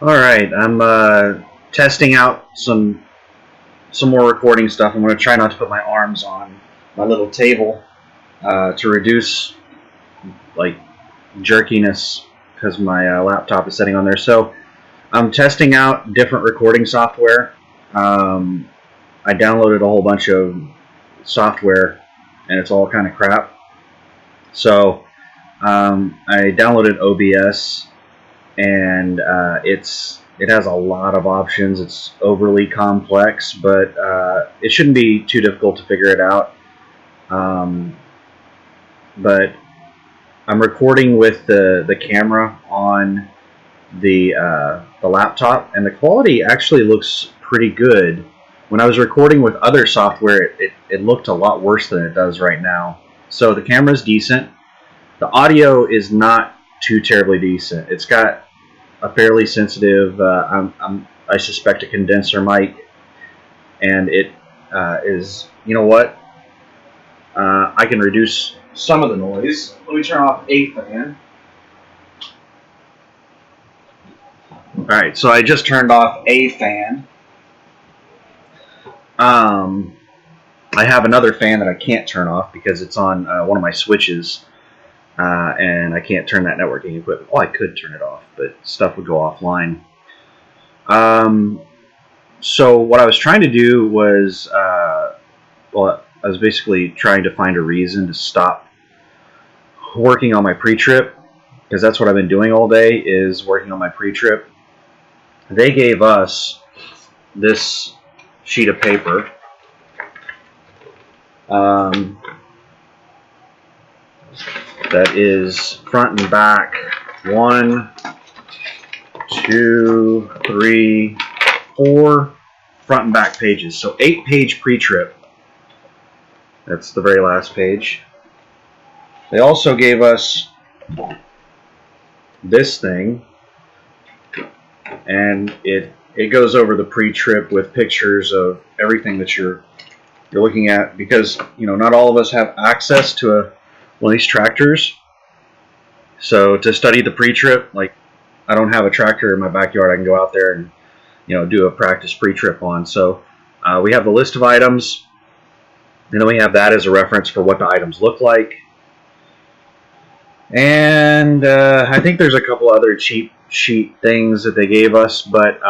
All right, I'm testing out some more recording stuff. I'm going to try not to put my arms on my little table to reduce like jerkiness because my laptop is sitting on there. So I'm testing out different recording software. Um, I downloaded a whole bunch of software, and it's all kind of crap. So I downloaded OBS, and it has a lot of options. It's overly complex, but it shouldn't be too difficult to figure it out. But I'm recording with the camera on the laptop, and the quality actually looks pretty good. When I was recording with other software, it looked a lot worse than it does right now. So the camera's decent. The audio is not too terribly decent. It's got a fairly sensitive, I suspect, a condenser mic, and it is, you know what? I can reduce some of the noise. Let me turn off a fan. All right, so I just turned off a fan. I have another fan that I can't turn off because it's on one of my switches, and I can't turn that networking equipment. Well, I could turn it off, but stuff would go offline. So what I was trying to do was, well, I was basically trying to find a reason to stop working on my pre-trip, because that's what I've been doing all day, is working on my pre-trip. They gave us this sheet of paper. That is front and back 1, 2, 3, 4 front and back pages. So 8-page pre-trip. That's the very last page. They also gave us this thing, and it goes over the pre-trip with pictures of everything that you're looking at, because not all of us have access to one of these tractors. So to study the pre-trip, like, I don't have a tractor in my backyard I can go out there and do a practice pre-trip on. So we have the list of items, and then we have that as a reference for what the items look like. And I think there's a couple other cheap sheet things that they gave us, but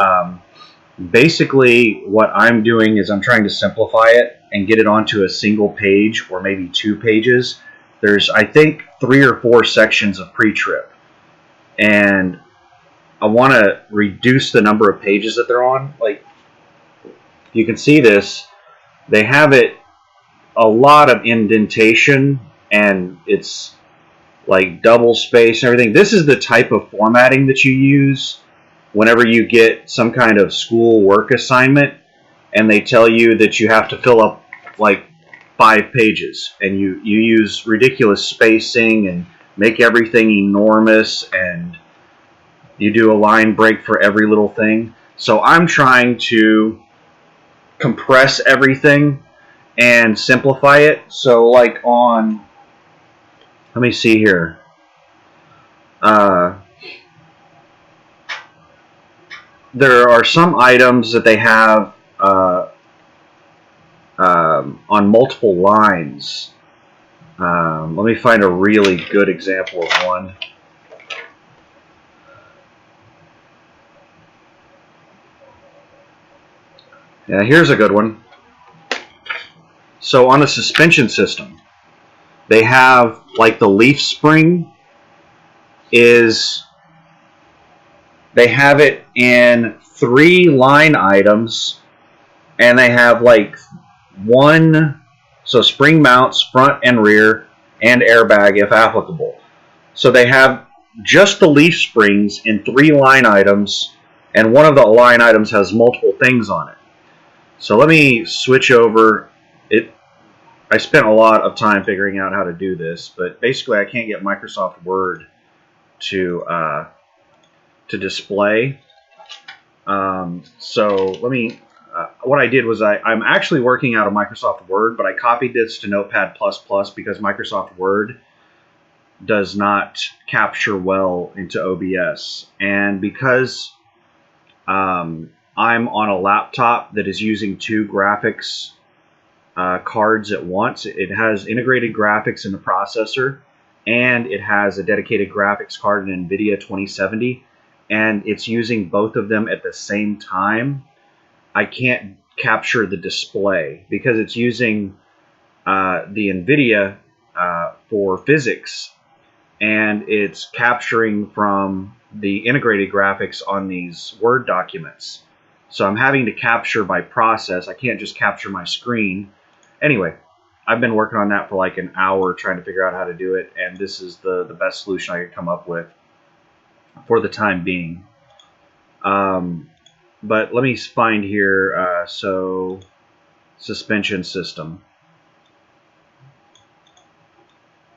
basically what I'm doing is I'm trying to simplify it and get it onto a single page or maybe 2 pages. There's, I think, 3 or 4 sections of pre-trip, and I want to reduce the number of pages that they're on. Like, you can see this, they have it a lot of indentation, and it's like double space and everything. This is the type of formatting that you use whenever you get some kind of school work assignment and they tell you that you have to fill up like 5 pages, and you use ridiculous spacing and make everything enormous, and you do a line break for every little thing. So I'm trying to compress everything and simplify it. So like on, let me see here. There are some items that they have on multiple lines. Let me find a really good example of one. Yeah, here's a good one. So on the suspension system, they have like the leaf spring is, they have it in 3 line items, and they have like 1, so spring mounts front and rear and airbag if applicable. So they have just the leaf springs in 3 line items, and one of the line items has multiple things on it. So let me switch over. I spent a lot of time figuring out how to do this, but basically I can't get Microsoft Word to display. So let me. What I did was I'm actually working out of Microsoft Word, but I copied this to Notepad++ because Microsoft Word does not capture well into OBS, and because I'm on a laptop that is using two graphics cards at once. It has integrated graphics in the processor, and it has a dedicated graphics card, an NVIDIA 2070, and it's using both of them at the same time. I can't capture the display because it's using the NVIDIA for physics, and it's capturing from the integrated graphics on these Word documents. So I'm having to capture by process. I can't just capture my screen. Anyway, I've been working on that for like an hour trying to figure out how to do it, and this is the best solution I could come up with for the time being. But let me find here, so suspension system.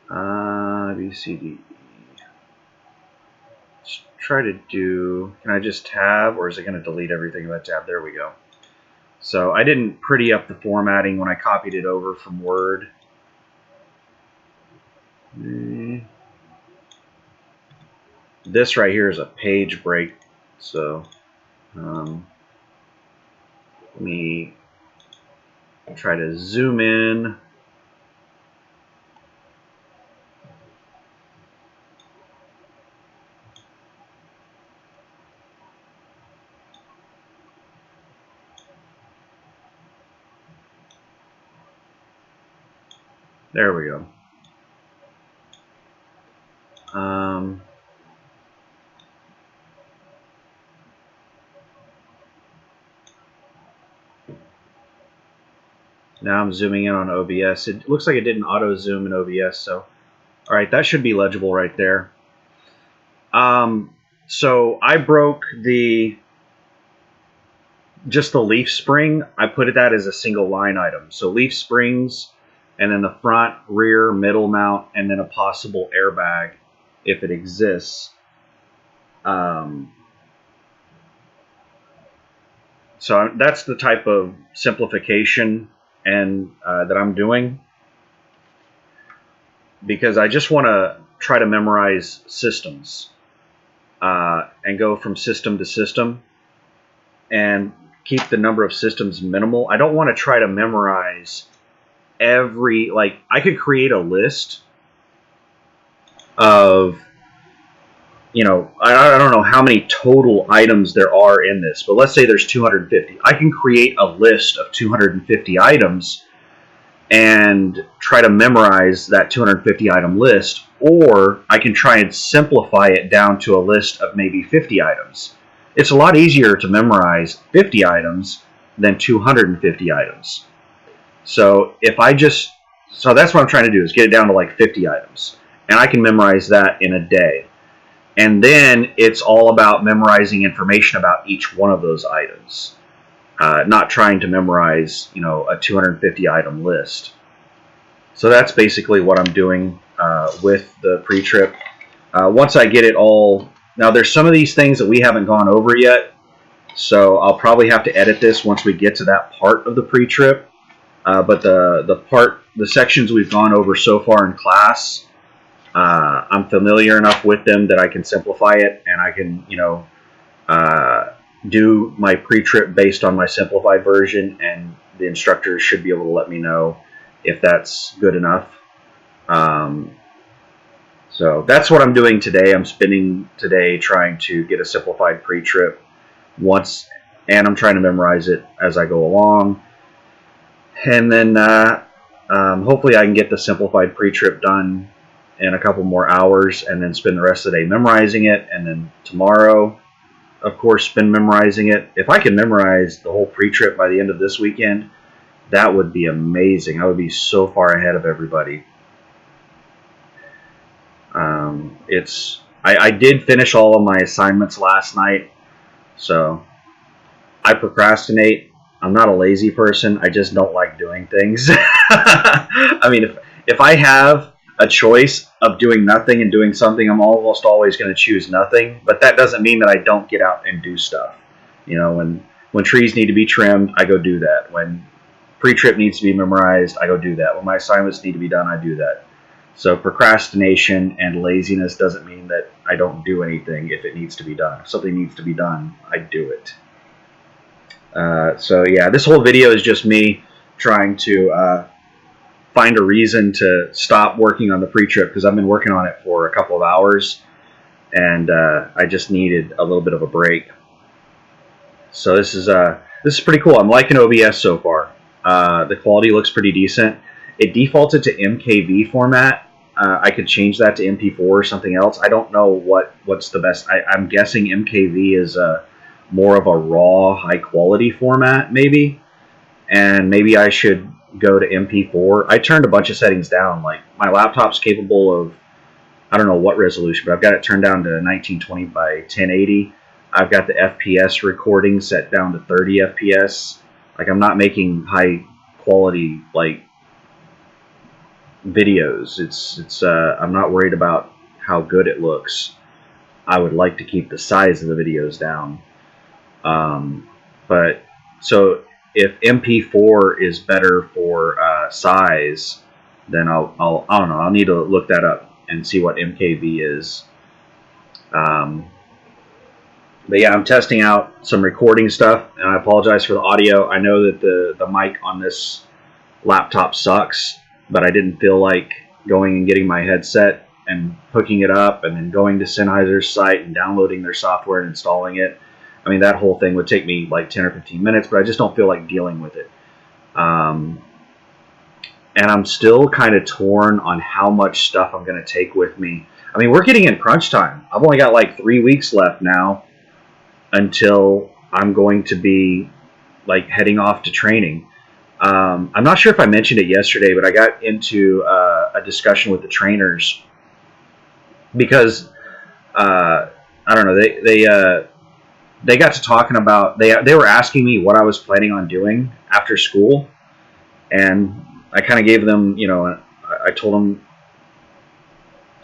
B, C, D, E. Let's try to do, can I just tab, or is it going to delete everything in that tab? There we go. So I didn't pretty up the formatting when I copied it over from Word. This right here is a page break, so let me try to zoom in. There we go. Now I'm zooming in on OBS. It looks like it didn't auto zoom in OBS, so all right, that should be legible right there. So I broke just the leaf spring. I put that as a single line item. So leaf springs, and then the front, rear, middle mount, and then a possible airbag if it exists. So that's the type of simplification and that I'm doing, because I just want to try to memorize systems and go from system to system and keep the number of systems minimal. I don't want to try to memorize every, like, I could create a list of, you know, I don't know how many total items there are in this, but let's say there's 250. I can create a list of 250 items and try to memorize that 250 item list, or I can try and simplify it down to a list of maybe 50 items. It's a lot easier to memorize 50 items than 250 items. So so that's what I'm trying to do, is get it down to like 50 items, and I can memorize that in a day. And then it's all about memorizing information about each one of those items, not trying to memorize, you know, a 250 item list. So that's basically what I'm doing with the pre-trip. Once I get it all, now there's some of these things that we haven't gone over yet, so I'll probably have to edit this once we get to that part of the pre-trip. But the sections we've gone over so far in class, I'm familiar enough with them that I can simplify it, and I can, you know, do my pre-trip based on my simplified version, and the instructors should be able to let me know if that's good enough. So that's what I'm doing today. I'm spending today trying to get a simplified pre-trip once, and I'm trying to memorize it as I go along. And then hopefully I can get the simplified pre-trip done in a couple more hours, and then spend the rest of the day memorizing it, and then tomorrow, of course, spend memorizing it. If I can memorize the whole pre-trip by the end of this weekend, that would be amazing. I would be so far ahead of everybody. I did finish all of my assignments last night, so I procrastinate. I'm not a lazy person. I just don't like doing things. I mean, if I have a choice of doing nothing and doing something, I'm almost always going to choose nothing. But that doesn't mean that I don't get out and do stuff. You know, when trees need to be trimmed, I go do that. When pre-trip needs to be memorized, I go do that. When my assignments need to be done, I do that. So procrastination and laziness doesn't mean that I don't do anything if it needs to be done. If something needs to be done, I do it. So yeah, this whole video is just me trying to find a reason to stop working on the pre-trip, because I've been working on it for a couple of hours, and I just needed a little bit of a break. So this is pretty cool. I'm liking OBS so far. The quality looks pretty decent. It defaulted to MKV format. I could change that to MP4 or something else. I don't know what's the best. I'm guessing MKV is more of a raw, high quality format, maybe. And maybe I should go to MP4. I turned a bunch of settings down. Like, my laptop's capable of, I don't know what resolution, but I've got it turned down to 1920 by 1080. I've got the FPS recording set down to 30 FPS. Like, I'm not making high quality like videos. I'm not worried about how good it looks. I would like to keep the size of the videos down. But so if MP4 is better for size, then I don't know. I'll need to look that up and see what MKV is. But yeah, I'm testing out some recording stuff, and I apologize for the audio. I know that the mic on this laptop sucks, but I didn't feel like going and getting my headset and hooking it up and then going to Sennheiser's site and downloading their software and installing it. I mean, that whole thing would take me like 10 or 15 minutes, but I just don't feel like dealing with it. And I'm still kind of torn on how much stuff I'm going to take with me. I mean, we're getting in crunch time. I've only got like 3 weeks left now until I'm going to be like heading off to training. I'm not sure if I mentioned it yesterday, but I got into a discussion with the trainers because I don't know, they got to talking about, they were asking me what I was planning on doing after school, and I kind of gave them, you know, I told them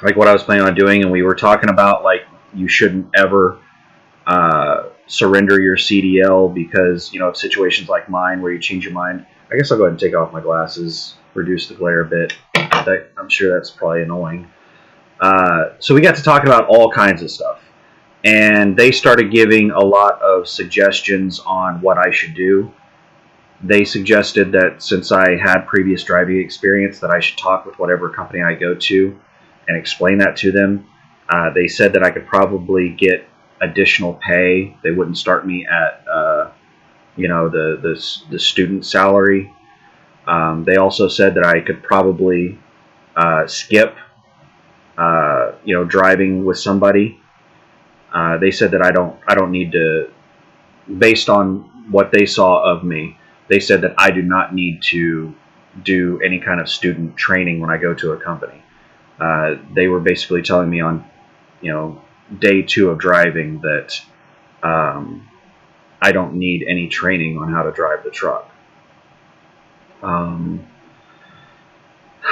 like what I was planning on doing, and we were talking about like you shouldn't ever surrender your CDL because, you know, of situations like mine where you change your mind. I guess I'll go ahead and take off my glasses, reduce the glare a bit. I'm sure that's probably annoying. So we got to talking about all kinds of stuff, and they started giving a lot of suggestions on what I should do. They suggested that since I had previous driving experience, that I should talk with whatever company I go to and explain that to them. They said that I could probably get additional pay. They wouldn't start me at you know, the student salary. They also said that I could probably skip you know, driving with somebody. They said that I don't need to, based on what they saw of me, they said that I do not need to do any kind of student training when I go to a company. They were basically telling me on, you know, day 2 of driving that I don't need any training on how to drive the truck.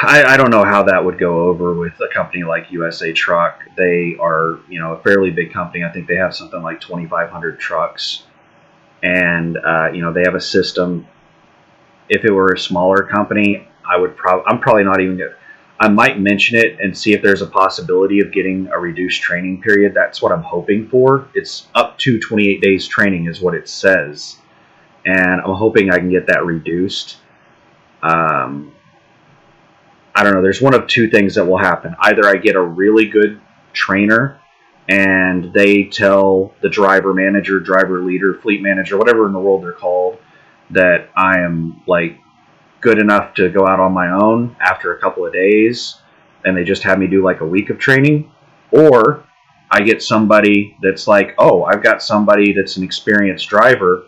I don't know how that would go over with a company like USA Truck. They are, you know, a fairly big company. I think they have something like 2,500 trucks, and you know, they have a system. If it were a smaller company, I'm probably not even gonna. I might mention it and see if there's a possibility of getting a reduced training period. That's what I'm hoping for. It's up to 28 days training is what it says, and I'm hoping I can get that reduced. I don't know. There's one of two things that will happen. Either I get a really good trainer and they tell the driver manager, driver leader, fleet manager, whatever in the world they're called, that I am like good enough to go out on my own after a couple of days, and they just have me do like a week of training. Or I get somebody that's like, oh, I've got somebody that's an experienced driver.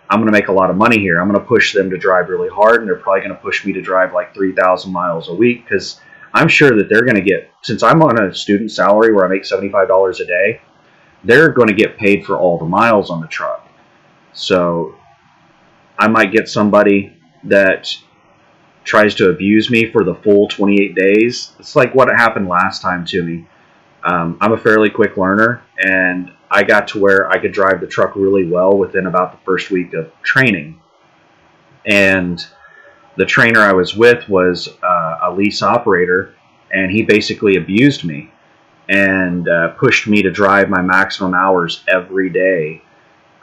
I'm going to make a lot of money here. I'm going to push them to drive really hard, and they're probably going to push me to drive like 3,000 miles a week, because I'm sure that they're going to get, since I'm on a student salary where I make $75 a day, they're going to get paid for all the miles on the truck. So I might get somebody that tries to abuse me for the full 28 days. It's like what happened last time to me. I'm a fairly quick learner, and I got to where I could drive the truck really well within about the first week of training. And the trainer I was with was a lease operator, and he basically abused me. and pushed me to drive my maximum hours every day.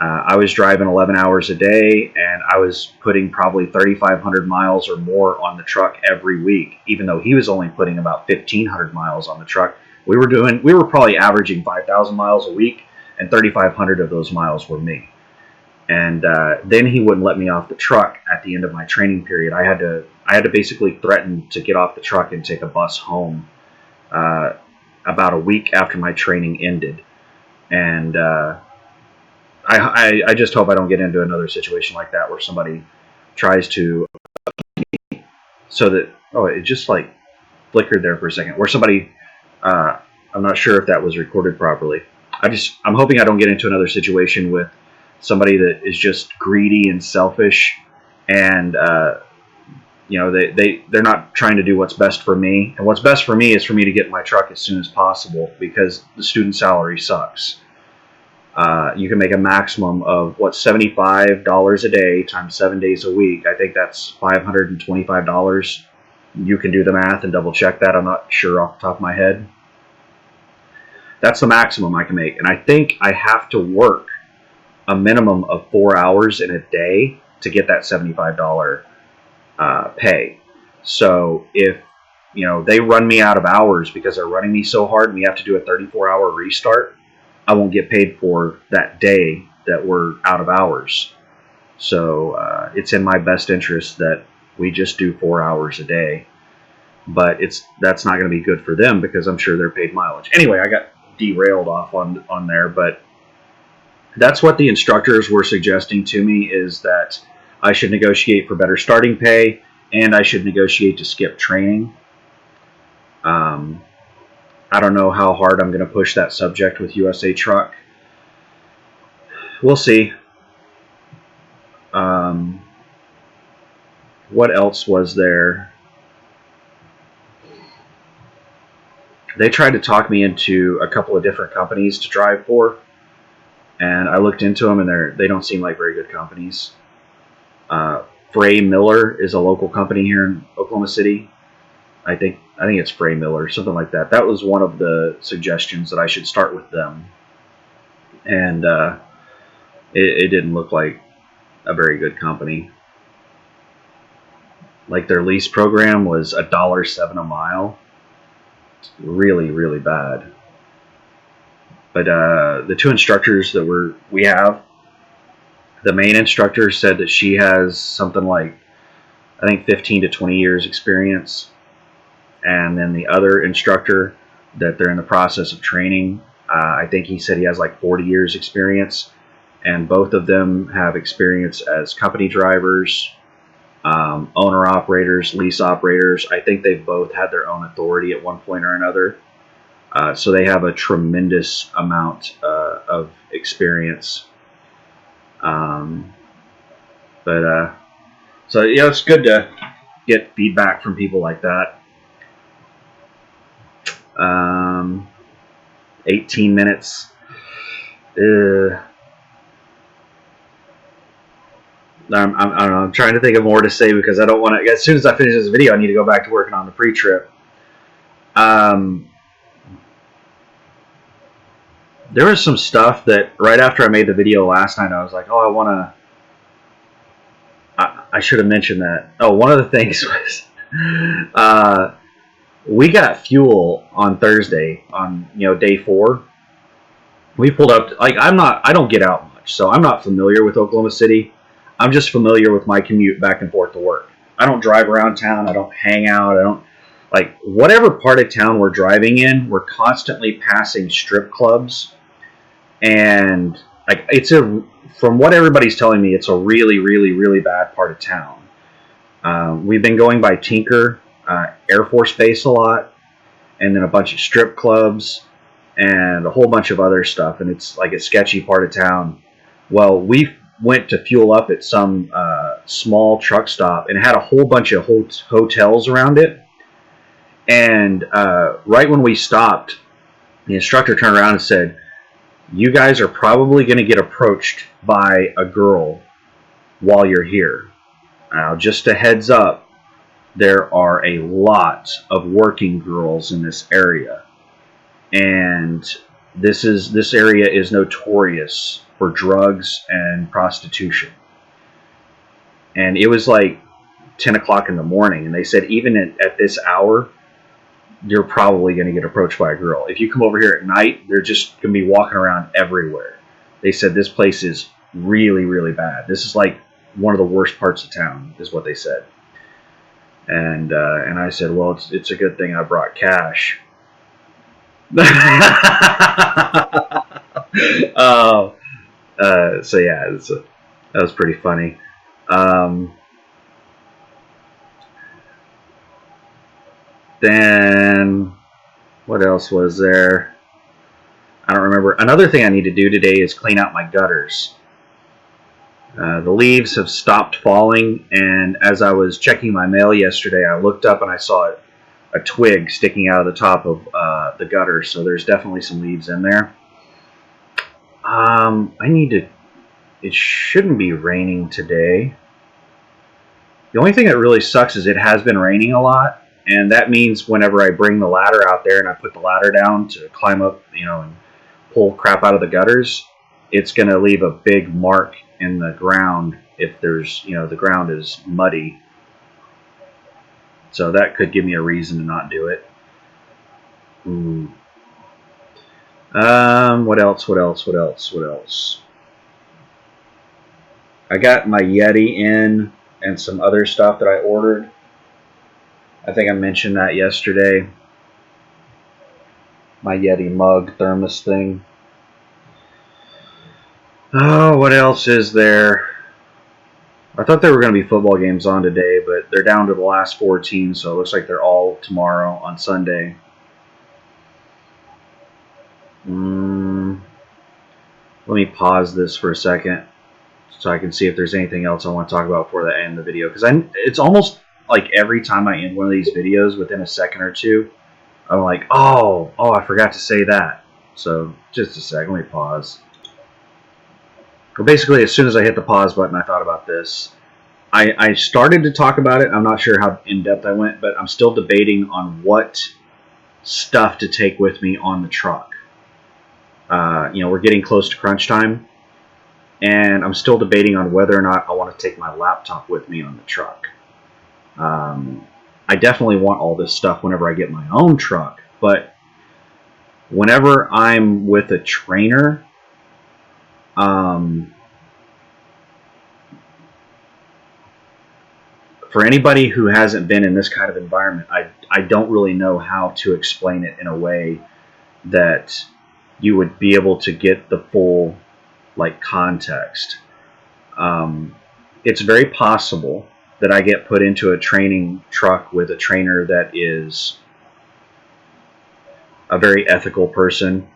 I was driving 11 hours a day, and I was putting probably 3,500 miles or more on the truck every week, even though he was only putting about 1,500 miles on the truck. We were probably averaging 5,000 miles a week, and 3,500 of those miles were me. And then he wouldn't let me off the truck at the end of my training period. I had to basically threaten to get off the truck and take a bus home about a week after my training ended. And I just hope I don't get into another situation like that where somebody tries to, so that, oh, it just like flickered there for a second, where somebody, I'm not sure if that was recorded properly. I'm hoping I don't get into another situation with somebody that is just greedy and selfish, and they're not trying to do what's best for me. And what's best for me is for me to get in my truck as soon as possible, because the student salary sucks. You can make a maximum of $75 a day times 7 days a week. I think that's $525. You can do the math and double check that. I'm not sure off the top of my head. That's the maximum I can make, and I think I have to work a minimum of 4 hours in a day to get that $75 pay. So if they run me out of hours because they're running me so hard, and we have to do a 34-hour restart, I won't get paid for that day that we're out of hours. So it's in my best interest that we just do 4 hours a day. But that's not going to be good for them, because I'm sure they're paid mileage. Anyway, I got derailed off on there, but that's what the instructors were suggesting to me, is that I should negotiate for better starting pay, and I should negotiate to skip training. I don't know how hard I'm going to push that subject with USA Truck. We'll see. What else was there? They tried to talk me into a couple of different companies to drive for, and I looked into them, and they don't seem like very good companies. Frey Miller is a local company here in Oklahoma City. I think it's Frey Miller, something like that. That was one of the suggestions, that I should start with them. And it didn't look like a very good company. Like, their lease program was $1.07 a mile. It's really, really bad. But the two instructors that we have, the main instructor said that she has something like, I think, 15 to 20 years experience. And then the other instructor that they're in the process of training, I think he said he has like 40 years experience. And both of them have experience as company drivers, owner operators, lease operators. I think they've both had their own authority at one point or another. So they have a tremendous amount of experience. So it's good to get feedback from people like that. 18 minutes. I don't know. I'm trying to think of more to say, because I don't want to. As soon as I finish this video, I need to go back to working on the pre-trip. There was some stuff that right after I made the video last night, I was like, oh, I should have mentioned that. Oh, one of the things was we got fuel on Thursday on day 4. We pulled up. Like, I don't get out much, so I'm not familiar with Oklahoma City. I'm just familiar with my commute back and forth to work. I don't drive around town. I don't hang out. I don't, like, whatever part of town we're driving in, we're constantly passing strip clubs, and like, from what everybody's telling me, it's a really, really, really bad part of town. We've been going by Tinker Air Force Base a lot, and then a bunch of strip clubs and a whole bunch of other stuff, and it's like a sketchy part of town. Well, we went to fuel up at some small truck stop, and it had a whole bunch of hotels around it. And right when we stopped, the instructor turned around and said, "You guys are probably going to get approached by a girl while you're here. Now, just a heads up, there are a lot of working girls in this area." and this area is notorious for drugs and prostitution. And it was like 10 o'clock in the morning, and they said even at this hour, you're probably going to get approached by a girl. If you come over here at night, they're just going to be walking around everywhere. They said this place is really, really bad. This is like one of the worst parts of town, is what they said. And I said, well, it's a good thing I brought cash. So yeah, that was pretty funny. Then what else was there? I don't remember. Another thing I need to do today is clean out my gutters. The leaves have stopped falling, and as I was checking my mail yesterday, I looked up and I saw a twig sticking out of the top of the gutter, so there's definitely some leaves in there. It shouldn't be raining today. The only thing that really sucks is it has been raining a lot, and that means whenever I bring the ladder out there and I put the ladder down to climb up, and pull crap out of the gutters, it's going to leave a big mark in the ground if there's, the ground is muddy. So that could give me a reason to not do it. What else? I got my Yeti in and some other stuff that I ordered. I think I mentioned that yesterday. My Yeti mug thermos thing. Oh, what else is there? I thought there were going to be football games on today, but they're down to the last 4 teams, so it looks like they're all tomorrow on Sunday. Let me pause this for a second so I can see if there's anything else I want to talk about before I end the video. Because it's almost like every time I end one of these videos, within a second or two, I'm like, oh, I forgot to say that. So just a sec, let me pause. Well, basically, as soon as I hit the pause button, I thought about this. I started to talk about it. I'm not sure how in-depth I went, but I'm still debating on what stuff to take with me on the truck. We're getting close to crunch time, and I'm still debating on whether or not I want to take my laptop with me on the truck. I definitely want all this stuff whenever I get my own truck, but whenever I'm with a trainer, for anybody who hasn't been in this kind of environment, I don't really know how to explain it in a way that you would be able to get the full context. It's very possible that I get put into a training truck with a trainer that is a very ethical person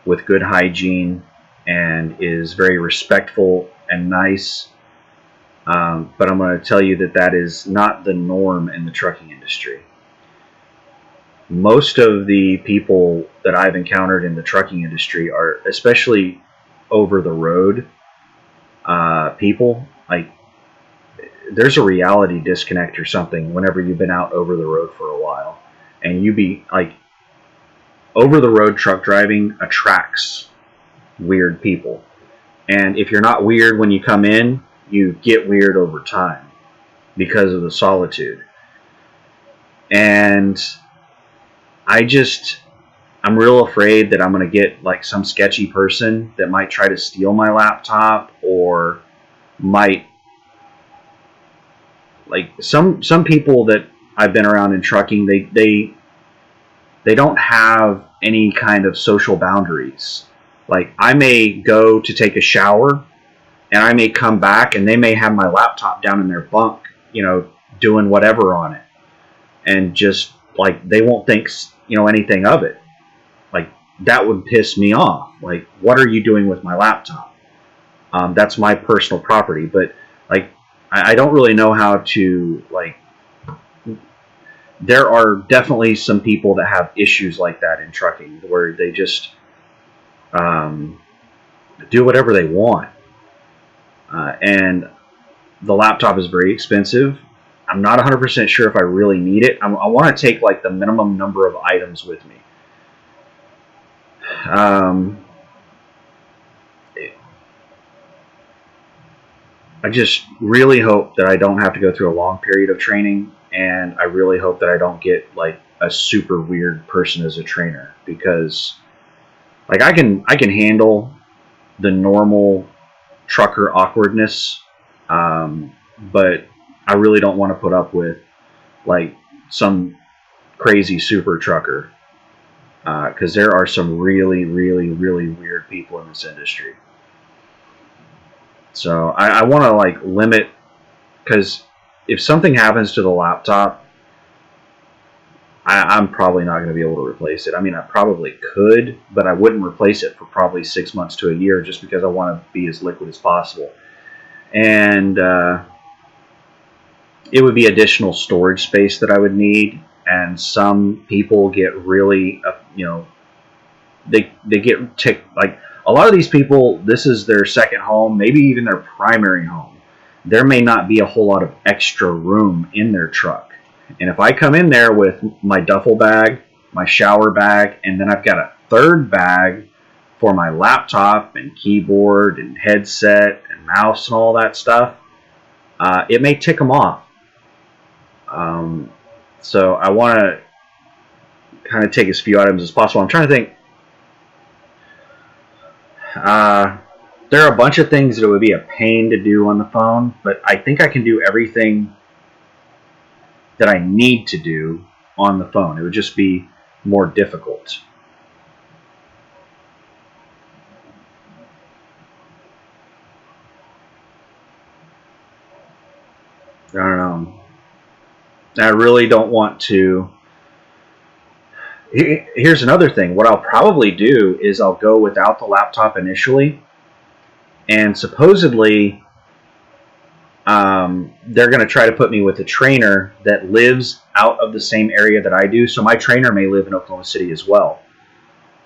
with good hygiene and is very respectful and nice. But I'm going to tell you that is not the norm in the trucking industry. Most of the people that I've encountered in the trucking industry are, especially over the road people, there's a reality disconnect or something whenever you've been out over the road for a while, and you be over the road truck driving attracts weird people, and if you're not weird when you come in, you get weird over time because of the solitude. And I'm real afraid that I'm going to get some sketchy person that might try to steal my laptop, or might some people that I've been around in trucking, they don't have any kind of social boundaries. I may go to take a shower, and I may come back and they may have my laptop down in their bunk, doing whatever on it, and just they won't think anything of it. That would piss me off. What are you doing with my laptop? That's my personal property. But I don't really know how to there are definitely some people that have issues like that in trucking, where they just do whatever they want. And the laptop is very expensive. I'm not 100% sure if I really need it. I want to take the minimum number of items with me. Um, I just really hope that I don't have to go through a long period of training, and I really hope that I don't get like a super weird person as a trainer, because like I can handle the normal trucker awkwardness, but I really don't want to put up with like some crazy super trucker, because there are some really, really, really weird people in this industry. So I want to like limit, because if something happens to the laptop, I'm probably not going to be able to replace it. I mean, I probably could, but I wouldn't replace it for probably 6 months to a year, just because I want to be as liquid as possible. And it would be additional storage space that I would need. And some people get really, they get ticked. Like a lot of these people, this is their second home, maybe even their primary home. There may not be a whole lot of extra room in their truck. And if I come in there with my duffel bag, my shower bag, and then I've got a third bag for my laptop and keyboard and headset and mouse and all that stuff, it may tick them off. So I want to kind of take as few items as possible. I'm trying to think. There are a bunch of things that it would be a pain to do on the phone, but I think I can do everything that I need to do on the phone. It would just be more difficult. I don't know. I really don't want to. Here's another thing. What I'll probably do is I'll go without the laptop initially, and supposedly they're going to try to put me with a trainer that lives out of the same area that I do. So my trainer may live in Oklahoma City as well.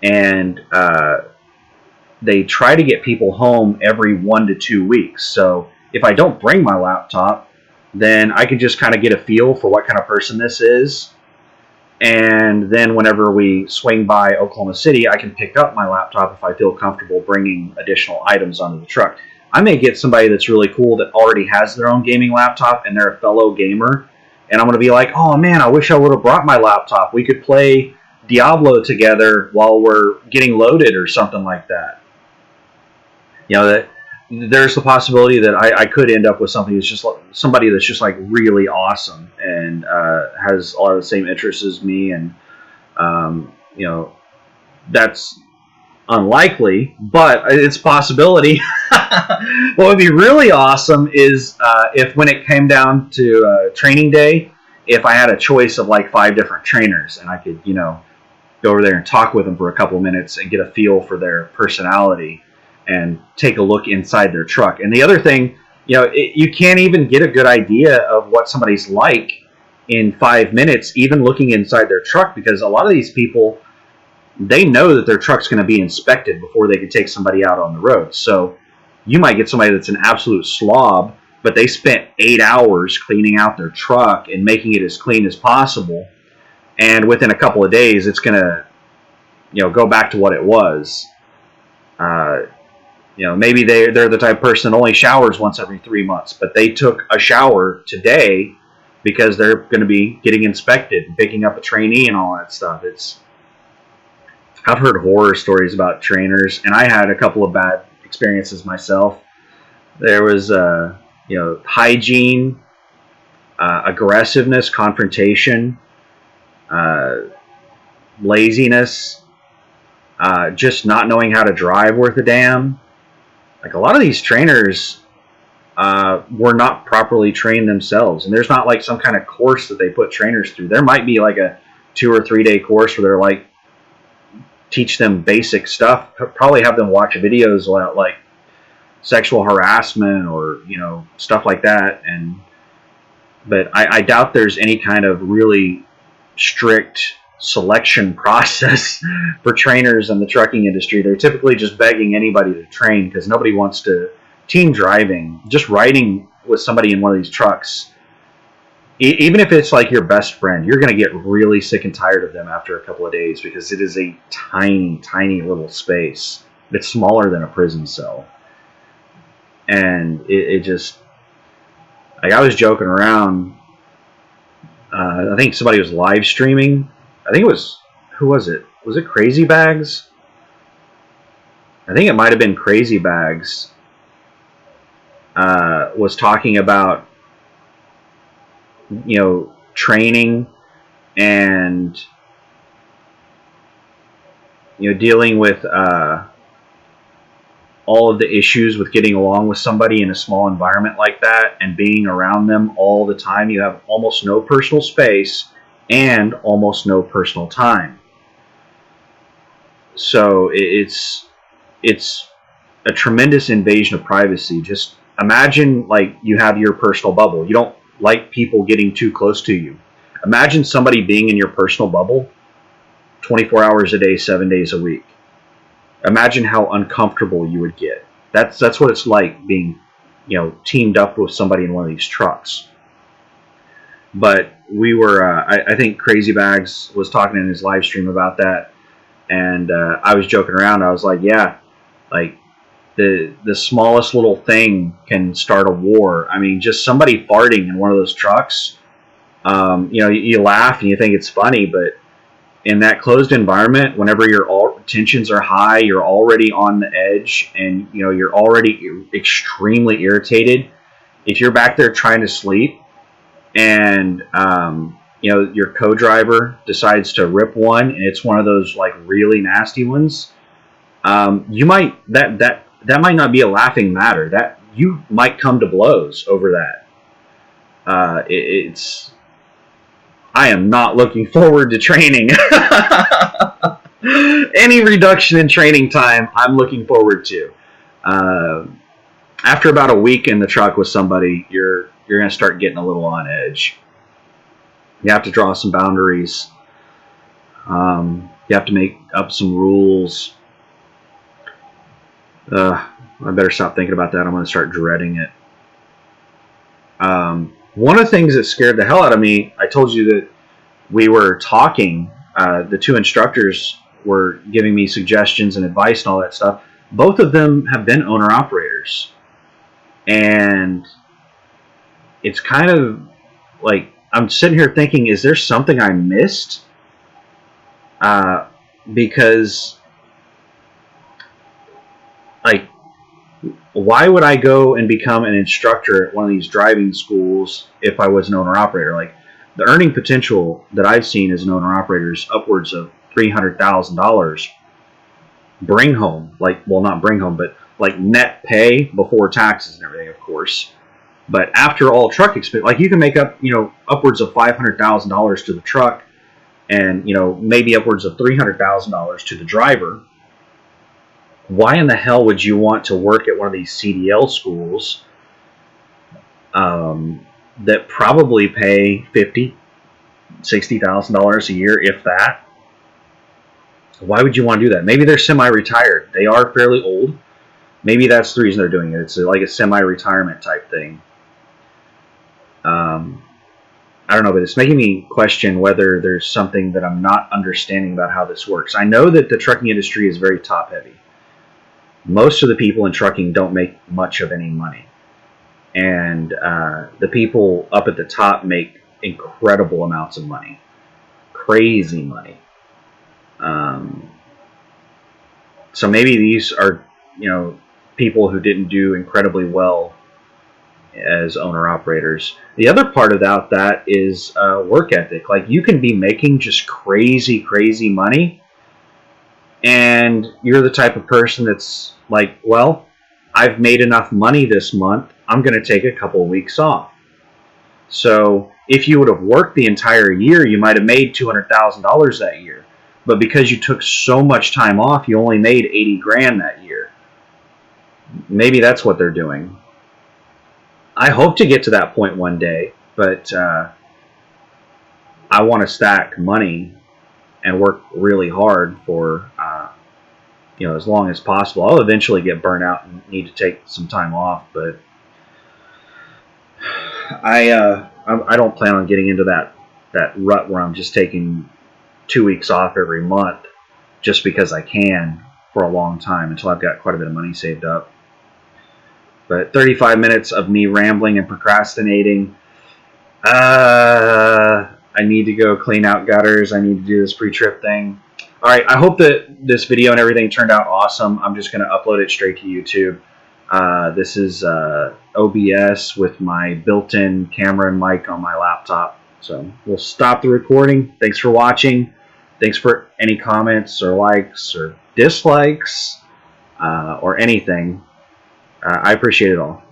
And they try to get people home every 1 to 2 weeks. So if I don't bring my laptop, then I can just kind of get a feel for what kind of person this is. And then whenever we swing by Oklahoma City, I can pick up my laptop if I feel comfortable bringing additional items onto the truck. I may get somebody that's really cool that already has their own gaming laptop and they're a fellow gamer. And I'm going to be like, oh man, I wish I would have brought my laptop. We could play Diablo together while we're getting loaded or something like that. That there's the possibility that I could end up with something that's just like, somebody that's just like really awesome and has a lot of the same interests as me, and that's unlikely, but it's a possibility. What would be really awesome is if when it came down to training day, if I had a choice of like 5 different trainers and I could go over there and talk with them for a couple of minutes and get a feel for their personality and take a look inside their truck. And the other thing, you can't even get a good idea of what somebody's like in 5 minutes, even looking inside their truck, because a lot of these people, they know that their truck's going to be inspected before they can take somebody out on the road. So you might get somebody that's an absolute slob, but they spent 8 hours cleaning out their truck and making it as clean as possible. And within a couple of days, it's going to, go back to what it was. Maybe they're the type of person that only showers once every 3 months, but they took a shower today because they're going to be getting inspected and picking up a trainee and all that stuff. I've heard horror stories about trainers, and I had a couple of bad experiences myself. There was, hygiene, aggressiveness, confrontation, laziness, just not knowing how to drive worth a damn. Like a lot of these trainers were not properly trained themselves, and there's not like some kind of course that they put trainers through. There might be like a 2 or 3 day course where they're like teach them basic stuff, probably have them watch videos about like sexual harassment or stuff like that. But I doubt there's any kind of really strict selection process for trainers in the trucking industry. They're typically just begging anybody to train because nobody wants to team driving. Just riding with somebody in one of these trucks even if it's like your best friend, you're going to get really sick and tired of them after a couple of days because it is a tiny, tiny little space. It's smaller than a prison cell. And it just, like, I was joking around. I think somebody was live streaming. I think it was, who was it? Was it Crazy Bags? I think it might have been Crazy Bags. Was talking about, training and, dealing with all of the issues with getting along with somebody in a small environment like that and being around them all the time. You have almost no personal space and almost no personal time. So it's a tremendous invasion of privacy. Just imagine, like, you have your personal bubble. You don't like people getting too close to you. Imagine somebody being in your personal bubble 24 hours a day, 7 days a week. Imagine how uncomfortable you would get. That's what it's like being, teamed up with somebody in one of these trucks. But we were, I think Crazy Bags was talking in his live stream about that, and I was joking around. I was like, yeah, like the smallest little thing can start a war. I mean, just somebody farting in one of those trucks. You laugh and you think it's funny, but in that closed environment, whenever your tensions are high, you're already on the edge, and you're already extremely irritated. If you're back there trying to sleep, and your co-driver decides to rip one, and it's one of those like really nasty ones, you might that might not be a laughing matter. That you might come to blows over that. I am not looking forward to training. Any reduction in training time, I'm looking forward to. After about a week in the truck with somebody, you're going to start getting a little on edge. You have to draw some boundaries. You have to make up some rules. I better stop thinking about that. I'm going to start dreading it. One of the things that scared the hell out of me, I told you that we were talking, the two instructors were giving me suggestions and advice and all that stuff. Both of them have been owner-operators. And it's kind of like, I'm sitting here thinking, is there something I missed? Because, like, why would I go and become an instructor at one of these driving schools if I was an owner-operator? Like, the earning potential that I've seen as an owner-operator is upwards of $300,000. Bring home, not bring home, but like net pay before taxes and everything, of course. But after all truck expense, like, you can make up, upwards of $500,000 to the truck, and maybe upwards of $300,000 to the driver. Why in the hell would you want to work at one of these CDL schools that probably pay $50,000, $60,000 a year, if that? Why would you want to do that? Maybe they're semi-retired. They are fairly old. Maybe that's the reason they're doing it. It's like a semi-retirement type thing. I don't know, but it's making me question whether there's something that I'm not understanding about how this works. I know that the trucking industry is very top-heavy. Most of the people in trucking don't make much of any money. And the people up at the top make incredible amounts of money. Crazy money. So maybe these are, people who didn't do incredibly well as owner-operators. The other part about that is work ethic. Like, you can be making just crazy, crazy money, and you're the type of person that's like, well, I've made enough money this month, I'm going to take a couple of weeks off. So if you would have worked the entire year, you might have made $200,000 that year. But because you took so much time off, you only made $80,000 that year. Maybe that's what they're doing. I hope to get to that point one day, but I want to stack money and work really hard for as long as possible. I'll eventually get burnt out and need to take some time off, but I don't plan on getting into that rut where I'm just taking 2 weeks off every month just because I can for a long time until I've got quite a bit of money saved up. But 35 minutes of me rambling and procrastinating. I need to go clean out gutters. I need to do this pre-trip thing. All right, I hope that this video and everything turned out awesome. I'm just going to upload it straight to YouTube. This is OBS with my built-in camera and mic on my laptop. So we'll stop the recording. Thanks for watching. Thanks for any comments or likes or dislikes or anything. I appreciate it all.